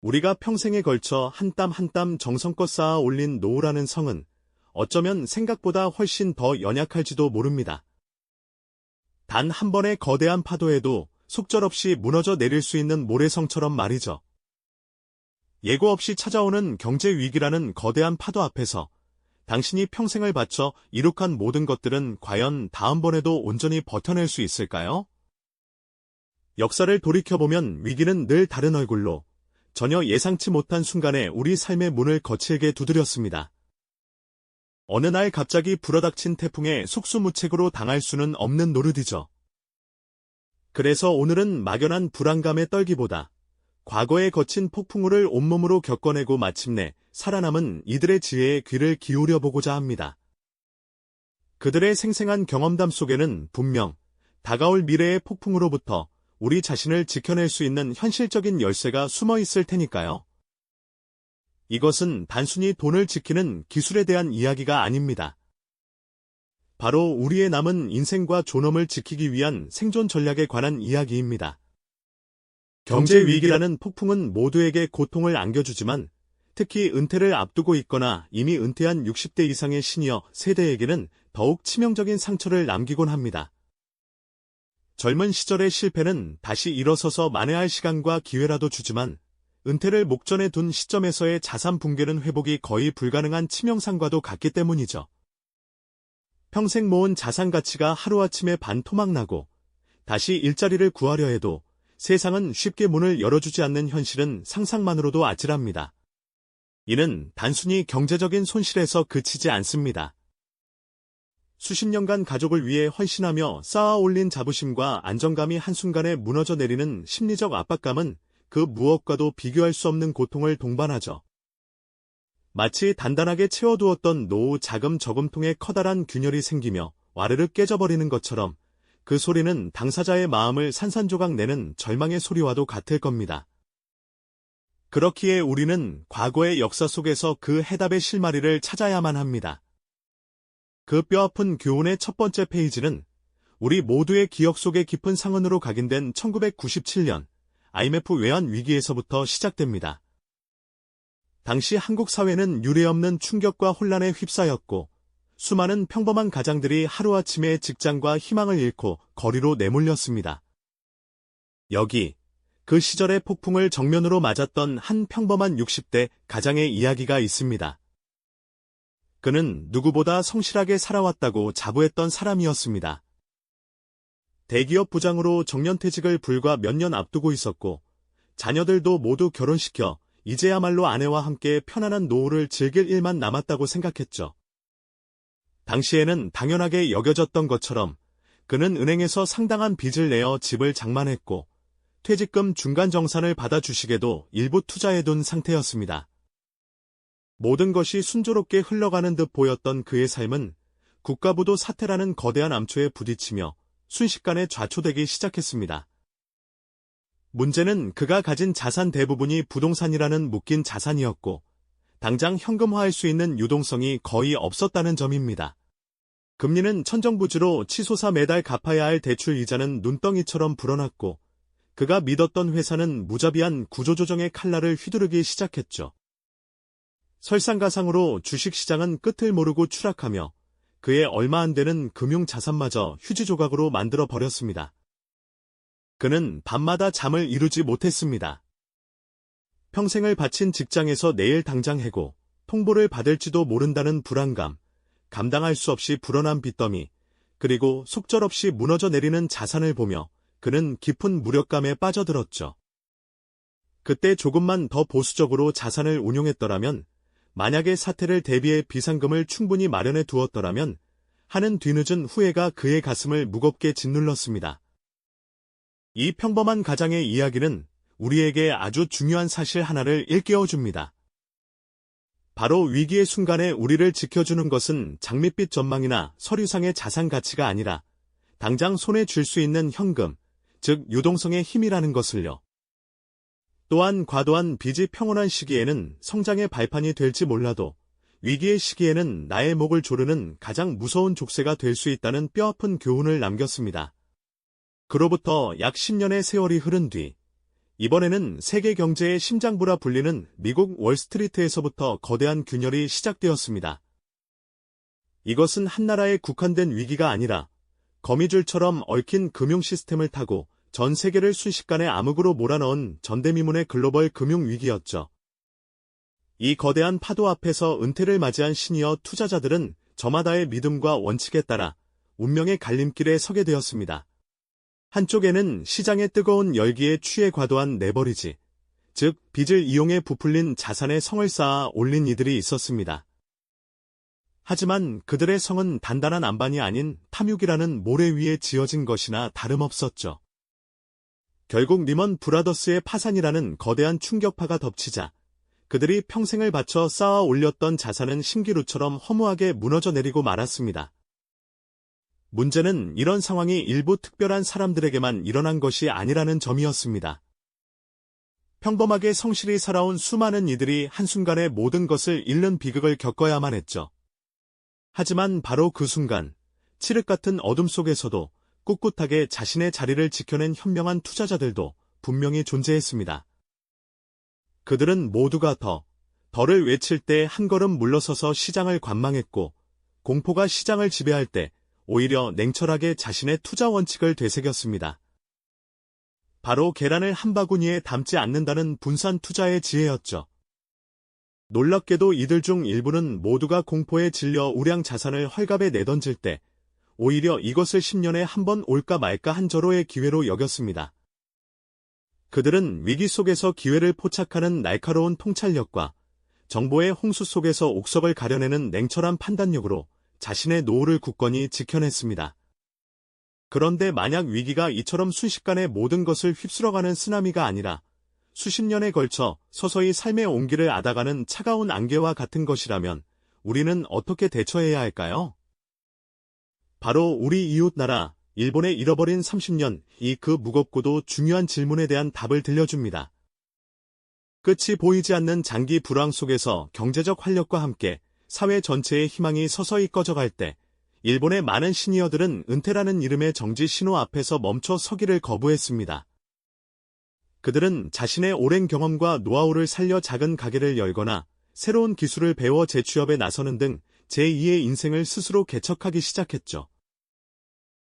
우리가 평생에 걸쳐 한 땀 한 땀 정성껏 쌓아 올린 노후라는 성은 어쩌면 생각보다 훨씬 더 연약할지도 모릅니다. 단 한 번의 거대한 파도에도 속절없이 무너져 내릴 수 있는 모래성처럼 말이죠. 예고 없이 찾아오는 경제 위기라는 거대한 파도 앞에서 당신이 평생을 바쳐 이룩한 모든 것들은 과연 다음번에도 온전히 버텨낼 수 있을까요? 역사를 돌이켜보면 위기는 늘 다른 얼굴로 전혀 예상치 못한 순간에 우리 삶의 문을 거칠게 두드렸습니다. 어느 날 갑자기 불어닥친 태풍에 속수무책으로 당할 수는 없는 노릇이죠. 그래서 오늘은 막연한 불안감에 떨기보다 과거에 거친 폭풍우를 온몸으로 겪어내고 마침내 살아남은 이들의 지혜에 귀를 기울여보고자 합니다. 그들의 생생한 경험담 속에는 분명 다가올 미래의 폭풍우로부터 우리 자신을 지켜낼 수 있는 현실적인 열쇠가 숨어 있을 테니까요. 이것은 단순히 돈을 지키는 기술에 대한 이야기가 아닙니다. 바로 우리의 남은 인생과 존엄을 지키기 위한 생존 전략에 관한 이야기입니다. 경제 위기라는 폭풍은 모두에게 고통을 안겨주지만 특히 은퇴를 앞두고 있거나 이미 은퇴한 60대 이상의 시니어 세대에게는 더욱 치명적인 상처를 남기곤 합니다. 젊은 시절의 실패는 다시 일어서서 만회할 시간과 기회라도 주지만 은퇴를 목전에 둔 시점에서의 자산 붕괴는 회복이 거의 불가능한 치명상과도 같기 때문이죠. 평생 모은 자산 가치가 하루아침에 반토막나고 다시 일자리를 구하려 해도 세상은 쉽게 문을 열어주지 않는 현실은 상상만으로도 아찔합니다. 이는 단순히 경제적인 손실에서 그치지 않습니다. 수십 년간 가족을 위해 헌신하며 쌓아 올린 자부심과 안정감이 한순간에 무너져 내리는 심리적 압박감은 그 무엇과도 비교할 수 없는 고통을 동반하죠. 마치 단단하게 채워두었던 노후 자금 저금통에 커다란 균열이 생기며 와르르 깨져버리는 것처럼 그 소리는 당사자의 마음을 산산조각 내는 절망의 소리와도 같을 겁니다. 그렇기에 우리는 과거의 역사 속에서 그 해답의 실마리를 찾아야만 합니다. 그 뼈아픈 교훈의 첫 번째 페이지는 우리 모두의 기억 속에 깊은 상흔으로 각인된 1997년 IMF 외환 위기에서부터 시작됩니다. 당시 한국 사회는 유례없는 충격과 혼란에 휩싸였고 수많은 평범한 가장들이 하루아침에 직장과 희망을 잃고 거리로 내몰렸습니다. 여기 그 시절의 폭풍을 정면으로 맞았던 한 평범한 60대 가장의 이야기가 있습니다. 그는 누구보다 성실하게 살아왔다고 자부했던 사람이었습니다. 대기업 부장으로 정년퇴직을 불과 몇 년 앞두고 있었고 자녀들도 모두 결혼시켜 이제야말로 아내와 함께 편안한 노후를 즐길 일만 남았다고 생각했죠. 당시에는 당연하게 여겨졌던 것처럼 그는 은행에서 상당한 빚을 내어 집을 장만했고 퇴직금 중간 정산을 받아 주식에도 일부 투자해둔 상태였습니다. 모든 것이 순조롭게 흘러가는 듯 보였던 그의 삶은 국가부도 사태라는 거대한 암초에 부딪히며 순식간에 좌초되기 시작했습니다. 문제는 그가 가진 자산 대부분이 부동산이라는 묶인 자산이었고 당장 현금화할 수 있는 유동성이 거의 없었다는 점입니다. 금리는 천정부지로 치솟아 매달 갚아야 할 대출 이자는 눈덩이처럼 불어났고 그가 믿었던 회사는 무자비한 구조조정의 칼날을 휘두르기 시작했죠. 설상가상으로 주식시장은 끝을 모르고 추락하며 그의 얼마 안 되는 금융자산마저 휴지 조각으로 만들어버렸습니다. 그는 밤마다 잠을 이루지 못했습니다. 평생을 바친 직장에서 내일 당장 해고, 통보를 받을지도 모른다는 불안감, 감당할 수 없이 불어난 빚더미, 그리고 속절없이 무너져 내리는 자산을 보며 그는 깊은 무력감에 빠져들었죠. 그때 조금만 더 보수적으로 자산을 운용했더라면, 만약에 사태를 대비해 비상금을 충분히 마련해 두었더라면 하는 뒤늦은 후회가 그의 가슴을 무겁게 짓눌렀습니다. 이 평범한 가장의 이야기는 우리에게 아주 중요한 사실 하나를 일깨워줍니다. 바로 위기의 순간에 우리를 지켜주는 것은 장밋빛 전망이나 서류상의 자산 가치가 아니라 당장 손에 쥘 수 있는 현금, 즉 유동성의 힘이라는 것을요. 또한 과도한 빚이 평온한 시기에는 성장의 발판이 될지 몰라도 위기의 시기에는 나의 목을 조르는 가장 무서운 족쇄가 될 수 있다는 뼈아픈 교훈을 남겼습니다. 그로부터 약 10년의 세월이 흐른 뒤 이번에는 세계 경제의 심장부라 불리는 미국 월스트리트에서부터 거대한 균열이 시작되었습니다. 이것은 한 나라에 국한된 위기가 아니라 거미줄처럼 얽힌 금융 시스템을 타고 전 세계를 순식간에 암흑으로 몰아넣은 전대미문의 글로벌 금융 위기였죠. 이 거대한 파도 앞에서 은퇴를 맞이한 시니어 투자자들은 저마다의 믿음과 원칙에 따라 운명의 갈림길에 서게 되었습니다. 한쪽에는 시장의 뜨거운 열기에 취해 과도한 레버리지, 즉 빚을 이용해 부풀린 자산에 성을 쌓아 올린 이들이 있었습니다. 하지만 그들의 성은 단단한 안반이 아닌 탐욕이라는 모래 위에 지어진 것이나 다름없었죠. 결국 리먼 브라더스의 파산이라는 거대한 충격파가 덮치자 그들이 평생을 바쳐 쌓아 올렸던 자산은 신기루처럼 허무하게 무너져 내리고 말았습니다. 문제는 이런 상황이 일부 특별한 사람들에게만 일어난 것이 아니라는 점이었습니다. 평범하게 성실히 살아온 수많은 이들이 한순간에 모든 것을 잃는 비극을 겪어야만 했죠. 하지만 바로 그 순간, 칠흑 같은 어둠 속에서도 꿋꿋하게 자신의 자리를 지켜낸 현명한 투자자들도 분명히 존재했습니다. 그들은 모두가 더를 외칠 때 한 걸음 물러서서 시장을 관망했고, 공포가 시장을 지배할 때 오히려 냉철하게 자신의 투자 원칙을 되새겼습니다. 바로 계란을 한 바구니에 담지 않는다는 분산 투자의 지혜였죠. 놀랍게도 이들 중 일부는 모두가 공포에 질려 우량 자산을 헐값에 내던질 때 오히려 이것을 10년에 한 번 올까 말까 한 절호의 기회로 여겼습니다. 그들은 위기 속에서 기회를 포착하는 날카로운 통찰력과 정보의 홍수 속에서 옥석을 가려내는 냉철한 판단력으로 자신의 노후를 굳건히 지켜냈습니다. 그런데 만약 위기가 이처럼 순식간에 모든 것을 휩쓸어가는 쓰나미가 아니라 수십 년에 걸쳐 서서히 삶의 온기를 앗아가는 차가운 안개와 같은 것이라면 우리는 어떻게 대처해야 할까요? 바로 우리 이웃 나라, 일본의 잃어버린 30년, 그 무겁고도 중요한 질문에 대한 답을 들려줍니다. 끝이 보이지 않는 장기 불황 속에서 경제적 활력과 함께 사회 전체의 희망이 서서히 꺼져갈 때, 일본의 많은 시니어들은 은퇴라는 이름의 정지 신호 앞에서 멈춰 서기를 거부했습니다. 그들은 자신의 오랜 경험과 노하우를 살려 작은 가게를 열거나 새로운 기술을 배워 재취업에 나서는 등 제2의 인생을 스스로 개척하기 시작했죠.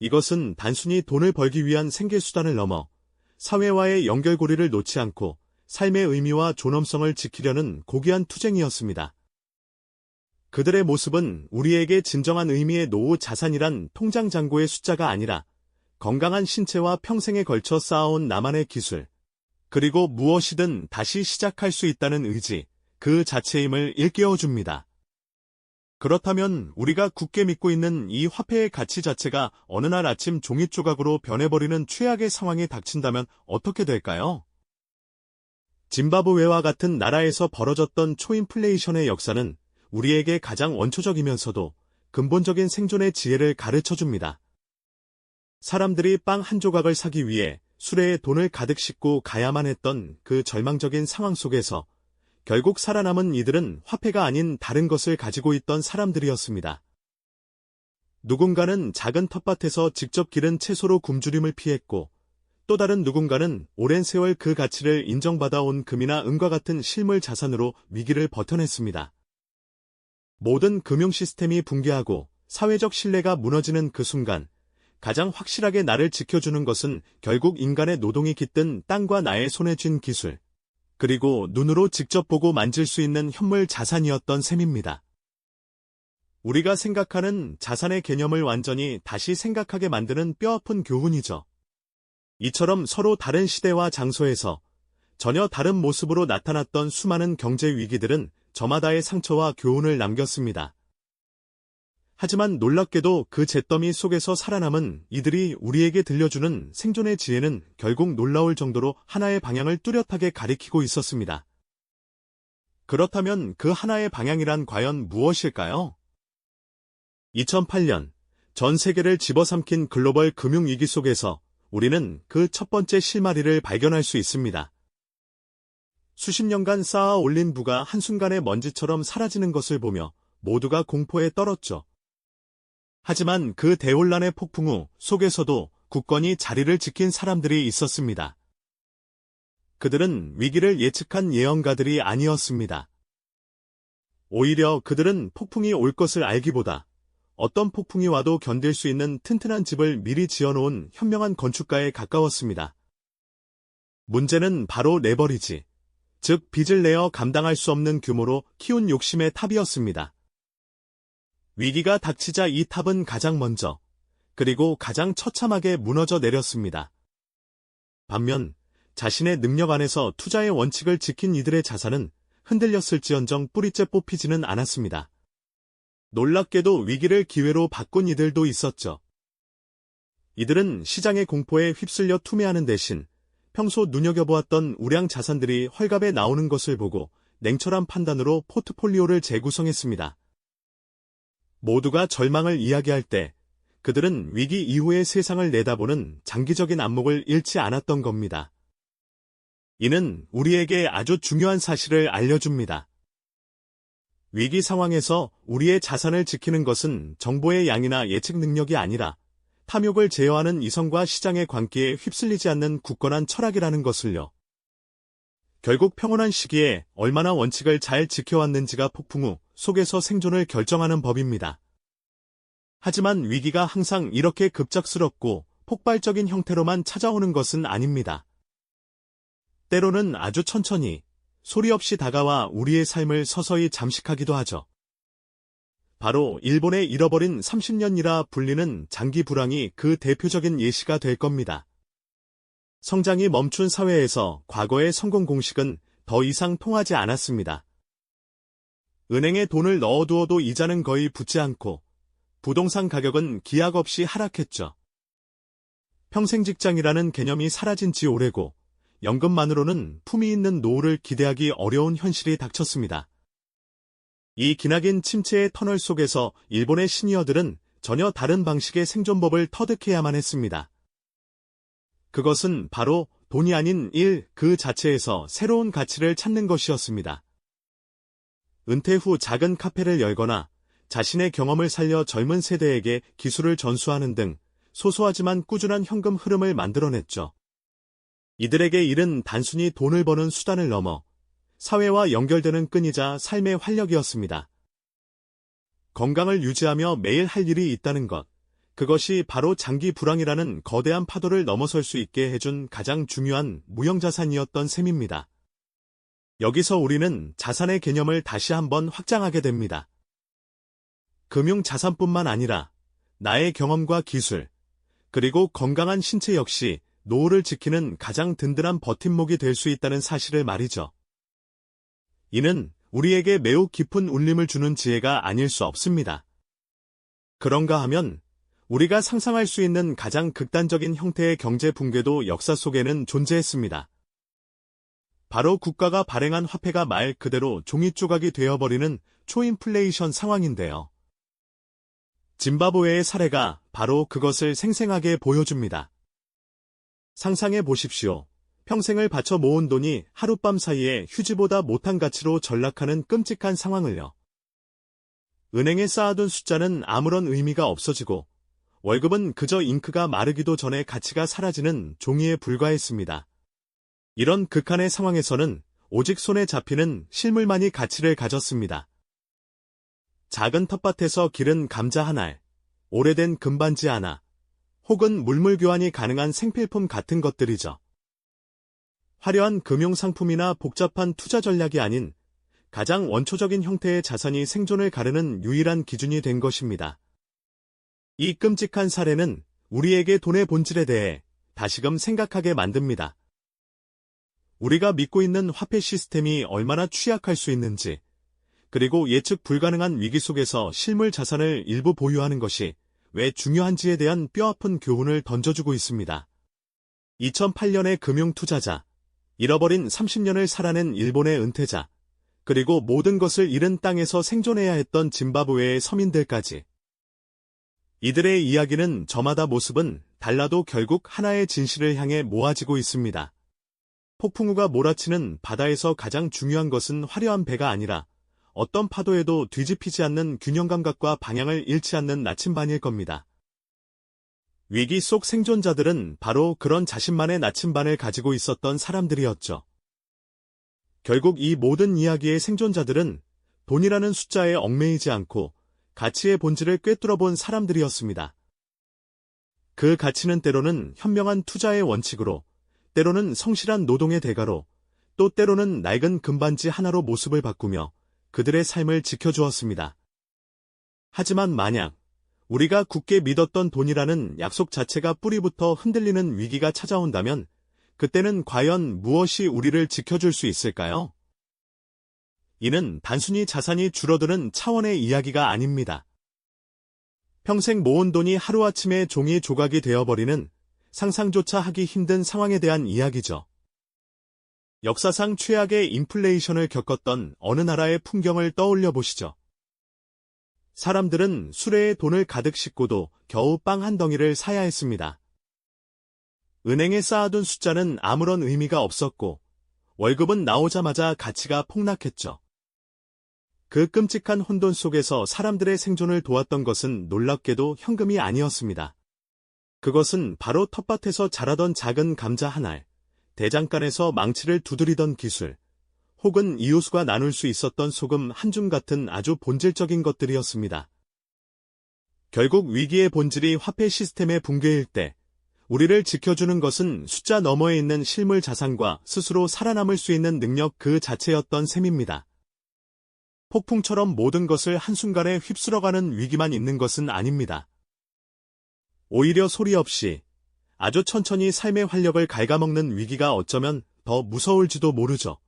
이것은 단순히 돈을 벌기 위한 생계수단을 넘어 사회와의 연결고리를 놓지 않고 삶의 의미와 존엄성을 지키려는 고귀한 투쟁이었습니다. 그들의 모습은 우리에게 진정한 의미의 노후 자산이란 통장 잔고의 숫자가 아니라 건강한 신체와 평생에 걸쳐 쌓아온 나만의 기술, 그리고 무엇이든 다시 시작할 수 있다는 의지, 그 자체임을 일깨워줍니다. 그렇다면 우리가 굳게 믿고 있는 이 화폐의 가치 자체가 어느 날 아침 종잇 조각으로 변해버리는 최악의 상황이 닥친다면 어떻게 될까요? 짐바브웨와 같은 나라에서 벌어졌던 초인플레이션의 역사는 우리에게 가장 원초적이면서도 근본적인 생존의 지혜를 가르쳐줍니다. 사람들이 빵 한 조각을 사기 위해 수레에 돈을 가득 싣고 가야만 했던 그 절망적인 상황 속에서 결국 살아남은 이들은 화폐가 아닌 다른 것을 가지고 있던 사람들이었습니다. 누군가는 작은 텃밭에서 직접 기른 채소로 굶주림을 피했고, 또 다른 누군가는 오랜 세월 그 가치를 인정받아온 금이나 은과 같은 실물 자산으로 위기를 버텨냈습니다. 모든 금융 시스템이 붕괴하고 사회적 신뢰가 무너지는 그 순간, 가장 확실하게 나를 지켜주는 것은 결국 인간의 노동이 깃든 땅과 나의 손에 쥔 기술, 그리고 눈으로 직접 보고 만질 수 있는 현물 자산이었던 셈입니다. 우리가 생각하는 자산의 개념을 완전히 다시 생각하게 만드는 뼈아픈 교훈이죠. 이처럼 서로 다른 시대와 장소에서 전혀 다른 모습으로 나타났던 수많은 경제 위기들은 저마다의 상처와 교훈을 남겼습니다. 하지만 놀랍게도 그 잿더미 속에서 살아남은 이들이 우리에게 들려주는 생존의 지혜는 결국 놀라울 정도로 하나의 방향을 뚜렷하게 가리키고 있었습니다. 그렇다면 그 하나의 방향이란 과연 무엇일까요? 2008년 전 세계를 집어삼킨 글로벌 금융위기 속에서 우리는 그 첫 번째 실마리를 발견할 수 있습니다. 수십 년간 쌓아 올린 부가 한순간에 먼지처럼 사라지는 것을 보며 모두가 공포에 떨었죠. 하지만 그 대혼란의 폭풍 후 속에서도 굳건히 자리를 지킨 사람들이 있었습니다. 그들은 위기를 예측한 예언가들이 아니었습니다. 오히려 그들은 폭풍이 올 것을 알기보다 어떤 폭풍이 와도 견딜 수 있는 튼튼한 집을 미리 지어놓은 현명한 건축가에 가까웠습니다. 문제는 바로 레버리지, 즉 빚을 내어 감당할 수 없는 규모로 키운 욕심의 탑이었습니다. 위기가 닥치자 이 탑은 가장 먼저, 그리고 가장 처참하게 무너져 내렸습니다. 반면 자신의 능력 안에서 투자의 원칙을 지킨 이들의 자산은 흔들렸을지언정 뿌리째 뽑히지는 않았습니다. 놀랍게도 위기를 기회로 바꾼 이들도 있었죠. 이들은 시장의 공포에 휩쓸려 투매하는 대신 평소 눈여겨보았던 우량 자산들이 헐값에 나오는 것을 보고 냉철한 판단으로 포트폴리오를 재구성했습니다. 모두가 절망을 이야기할 때 그들은 위기 이후의 세상을 내다보는 장기적인 안목을 잃지 않았던 겁니다. 이는 우리에게 아주 중요한 사실을 알려줍니다. 위기 상황에서 우리의 자산을 지키는 것은 정보의 양이나 예측 능력이 아니라 탐욕을 제어하는 이성과 시장의 광기에 휩쓸리지 않는 굳건한 철학이라는 것을요. 결국 평온한 시기에 얼마나 원칙을 잘 지켜왔는지가 폭풍우 속에서 생존을 결정하는 법입니다. 하지만 위기가 항상 이렇게 급작스럽고 폭발적인 형태로만 찾아오는 것은 아닙니다. 때로는 아주 천천히, 소리 없이 다가와 우리의 삶을 서서히 잠식하기도 하죠. 바로 일본의 잃어버린 30년이라 불리는 장기 불황이 그 대표적인 예시가 될 겁니다. 성장이 멈춘 사회에서 과거의 성공 공식은 더 이상 통하지 않았습니다. 은행에 돈을 넣어두어도 이자는 거의 붙지 않고 부동산 가격은 기약 없이 하락했죠. 평생 직장이라는 개념이 사라진 지 오래고 연금만으로는 품위 있는 노후를 기대하기 어려운 현실이 닥쳤습니다. 이 기나긴 침체의 터널 속에서 일본의 시니어들은 전혀 다른 방식의 생존법을 터득해야만 했습니다. 그것은 바로 돈이 아닌 일 그 자체에서 새로운 가치를 찾는 것이었습니다. 은퇴 후 작은 카페를 열거나 자신의 경험을 살려 젊은 세대에게 기술을 전수하는 등 소소하지만 꾸준한 현금 흐름을 만들어냈죠. 이들에게 일은 단순히 돈을 버는 수단을 넘어 사회와 연결되는 끈이자 삶의 활력이었습니다. 건강을 유지하며 매일 할 일이 있다는 것, 그것이 바로 장기 불황이라는 거대한 파도를 넘어설 수 있게 해준 가장 중요한 무형자산이었던 셈입니다. 여기서 우리는 자산의 개념을 다시 한번 확장하게 됩니다. 금융자산뿐만 아니라 나의 경험과 기술, 그리고 건강한 신체 역시 노후를 지키는 가장 든든한 버팀목이 될 수 있다는 사실을 말이죠. 이는 우리에게 매우 깊은 울림을 주는 지혜가 아닐 수 없습니다. 그런가 하면 우리가 상상할 수 있는 가장 극단적인 형태의 경제 붕괴도 역사 속에는 존재했습니다. 바로 국가가 발행한 화폐가 말 그대로 종이 조각이 되어버리는 초인플레이션 상황인데요. 짐바브웨의 사례가 바로 그것을 생생하게 보여줍니다. 상상해 보십시오. 평생을 바쳐 모은 돈이 하룻밤 사이에 휴지보다 못한 가치로 전락하는 끔찍한 상황을요. 은행에 쌓아둔 숫자는 아무런 의미가 없어지고 월급은 그저 잉크가 마르기도 전에 가치가 사라지는 종이에 불과했습니다. 이런 극한의 상황에서는 오직 손에 잡히는 실물만이 가치를 가졌습니다. 작은 텃밭에서 기른 감자 한 알, 오래된 금반지 하나, 혹은 물물 교환이 가능한 생필품 같은 것들이죠. 화려한 금융상품이나 복잡한 투자 전략이 아닌 가장 원초적인 형태의 자산이 생존을 가르는 유일한 기준이 된 것입니다. 이 끔찍한 사례는 우리에게 돈의 본질에 대해 다시금 생각하게 만듭니다. 우리가 믿고 있는 화폐 시스템이 얼마나 취약할 수 있는지, 그리고 예측 불가능한 위기 속에서 실물 자산을 일부 보유하는 것이 왜 중요한지에 대한 뼈아픈 교훈을 던져주고 있습니다. 2008년의 금융투자자, 잃어버린 30년을 살아낸 일본의 은퇴자, 그리고 모든 것을 잃은 땅에서 생존해야 했던 짐바브웨의 서민들까지. 이들의 이야기는 저마다 모습은 달라도 결국 하나의 진실을 향해 모아지고 있습니다. 폭풍우가 몰아치는 바다에서 가장 중요한 것은 화려한 배가 아니라 어떤 파도에도 뒤집히지 않는 균형감각과 방향을 잃지 않는 나침반일 겁니다. 위기 속 생존자들은 바로 그런 자신만의 나침반을 가지고 있었던 사람들이었죠. 결국 이 모든 이야기의 생존자들은 돈이라는 숫자에 얽매이지 않고 가치의 본질을 꿰뚫어본 사람들이었습니다. 그 가치는 때로는 현명한 투자의 원칙으로, 때로는 성실한 노동의 대가로, 또 때로는 낡은 금반지 하나로 모습을 바꾸며 그들의 삶을 지켜주었습니다. 하지만 만약 우리가 굳게 믿었던 돈이라는 약속 자체가 뿌리부터 흔들리는 위기가 찾아온다면 그때는 과연 무엇이 우리를 지켜줄 수 있을까요? 이는 단순히 자산이 줄어드는 차원의 이야기가 아닙니다. 평생 모은 돈이 하루아침에 종이 조각이 되어버리는 상상조차 하기 힘든 상황에 대한 이야기죠. 역사상 최악의 인플레이션을 겪었던 어느 나라의 풍경을 떠올려 보시죠. 사람들은 수레에 돈을 가득 싣고도 겨우 빵 한 덩이를 사야 했습니다. 은행에 쌓아둔 숫자는 아무런 의미가 없었고 월급은 나오자마자 가치가 폭락했죠. 그 끔찍한 혼돈 속에서 사람들의 생존을 도왔던 것은 놀랍게도 현금이 아니었습니다. 그것은 바로 텃밭에서 자라던 작은 감자 한 알, 대장간에서 망치를 두드리던 기술, 혹은 이웃과 나눌 수 있었던 소금 한 줌 같은 아주 본질적인 것들이었습니다. 결국 위기의 본질이 화폐 시스템의 붕괴일 때 우리를 지켜주는 것은 숫자 너머에 있는 실물 자산과 스스로 살아남을 수 있는 능력 그 자체였던 셈입니다. 폭풍처럼 모든 것을 한순간에 휩쓸어가는 위기만 있는 것은 아닙니다. 오히려 소리 없이 아주 천천히 삶의 활력을 갉아먹는 위기가 어쩌면 더 무서울지도 모르죠.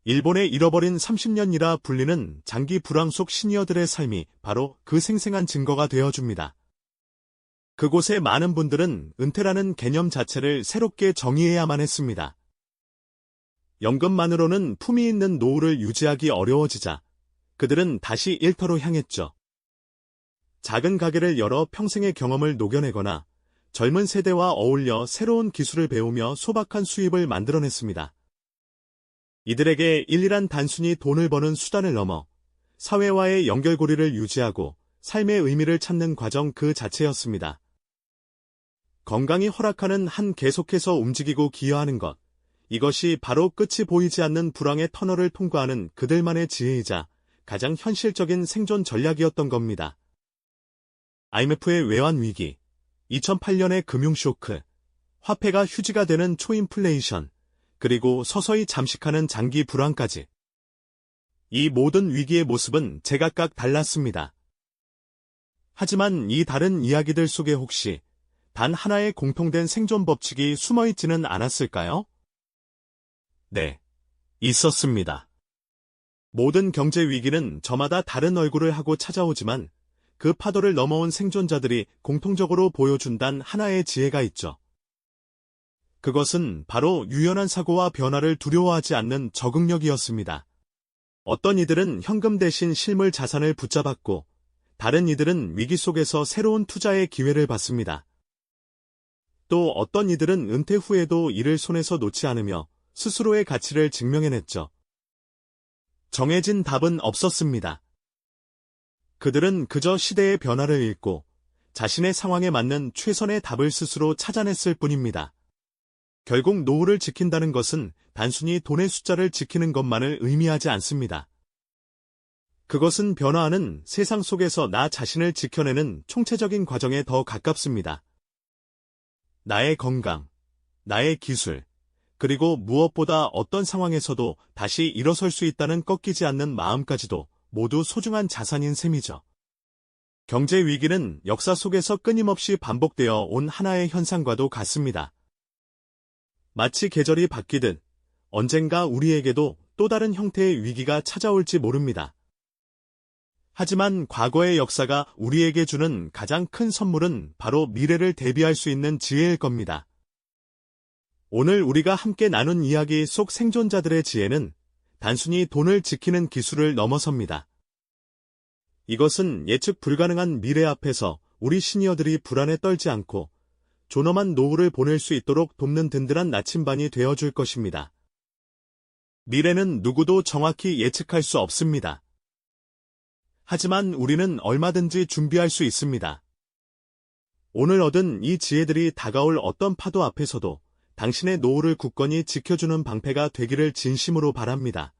일본의 잃어버린 30년이라 불리는 장기 불황 속 시니어들의 삶이 바로 그 생생한 증거가 되어줍니다. 그곳의 많은 분들은 은퇴라는 개념 자체를 새롭게 정의해야만 했습니다. 연금만으로는 품위 있는 노후를 유지하기 어려워지자 그들은 다시 일터로 향했죠. 작은 가게를 열어 평생의 경험을 녹여내거나 젊은 세대와 어울려 새로운 기술을 배우며 소박한 수입을 만들어냈습니다. 이들에게 일이란 단순히 돈을 버는 수단을 넘어 사회와의 연결고리를 유지하고 삶의 의미를 찾는 과정 그 자체였습니다. 건강이 허락하는 한 계속해서 움직이고 기여하는 것, 이것이 바로 끝이 보이지 않는 불황의 터널을 통과하는 그들만의 지혜이자 가장 현실적인 생존 전략이었던 겁니다. IMF의 외환 위기, 2008년의 금융쇼크, 화폐가 휴지가 되는 초인플레이션, 그리고 서서히 잠식하는 장기 불황까지. 이 모든 위기의 모습은 제각각 달랐습니다. 하지만 이 다른 이야기들 속에 혹시 단 하나의 공통된 생존 법칙이 숨어있지는 않았을까요? 네, 있었습니다. 모든 경제 위기는 저마다 다른 얼굴을 하고 찾아오지만 그 파도를 넘어온 생존자들이 공통적으로 보여준단 하나의 지혜가 있죠. 그것은 바로 유연한 사고와 변화를 두려워하지 않는 적응력이었습니다. 어떤 이들은 현금 대신 실물 자산을 붙잡았고 다른 이들은 위기 속에서 새로운 투자의 기회를 받습니다. 또 어떤 이들은 은퇴 후에도 이를 손에서 놓지 않으며 스스로의 가치를 증명해냈죠. 정해진 답은 없었습니다. 그들은 그저 시대의 변화를 읽고 자신의 상황에 맞는 최선의 답을 스스로 찾아냈을 뿐입니다. 결국 노후를 지킨다는 것은 단순히 돈의 숫자를 지키는 것만을 의미하지 않습니다. 그것은 변화하는 세상 속에서 나 자신을 지켜내는 총체적인 과정에 더 가깝습니다. 나의 건강, 나의 기술, 그리고 무엇보다 어떤 상황에서도 다시 일어설 수 있다는 꺾이지 않는 마음까지도 모두 소중한 자산인 셈이죠. 경제 위기는 역사 속에서 끊임없이 반복되어 온 하나의 현상과도 같습니다. 마치 계절이 바뀌듯 언젠가 우리에게도 또 다른 형태의 위기가 찾아올지 모릅니다. 하지만 과거의 역사가 우리에게 주는 가장 큰 선물은 바로 미래를 대비할 수 있는 지혜일 겁니다. 오늘 우리가 함께 나눈 이야기 속 생존자들의 지혜는 단순히 돈을 지키는 기술을 넘어섭니다. 이것은 예측 불가능한 미래 앞에서 우리 시니어들이 불안에 떨지 않고 존엄한 노후를 보낼 수 있도록 돕는 든든한 나침반이 되어줄 것입니다. 미래는 누구도 정확히 예측할 수 없습니다. 하지만 우리는 얼마든지 준비할 수 있습니다. 오늘 얻은 이 지혜들이 다가올 어떤 파도 앞에서도 당신의 노후를 굳건히 지켜주는 방패가 되기를 진심으로 바랍니다.